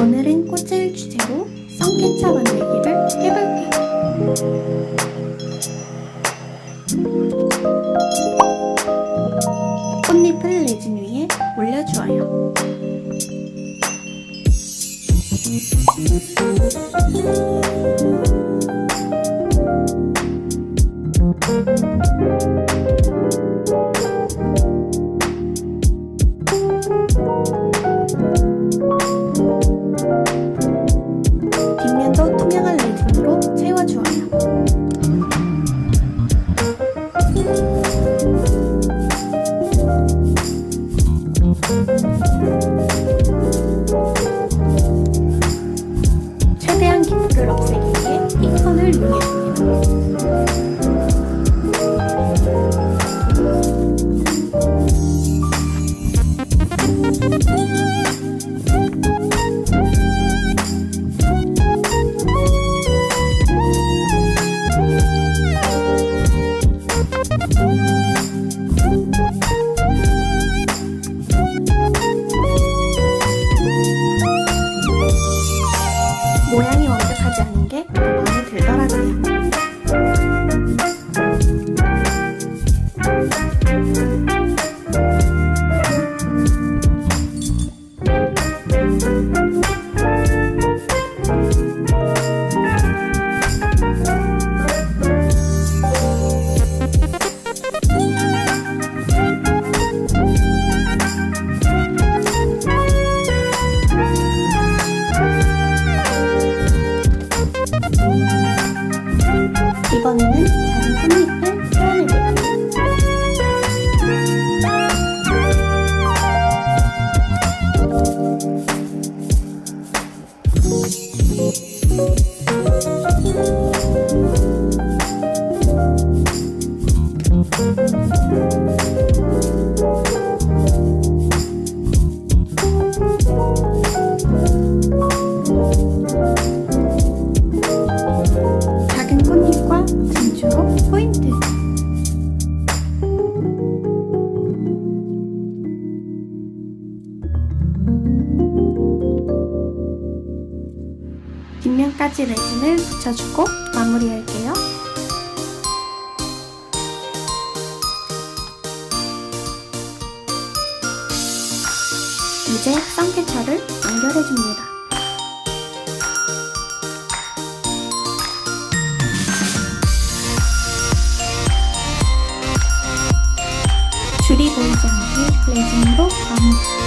오늘은 꽃을 주제로 썬케쳐 만들기를 해볼게요. 꽃잎을 레진 위에 올려주어요. 뒷면도 투명한 레진으로 채워주어요. 최대한 기포를 없애기 위해 이 선을 이용해줍니다. 모양이 완벽하지 않은 게 더 마음에 들더라고요. 이번에는 작은 꽃잎을 표현해볼게요. 작은 꽃잎과 진주로 포인트! 뒷면까지 레진을 붙여주고 마무리할게요. 이제 썬케쳐를 연결해줍니다. 줄이 보이지 않게 레진으로 마무리.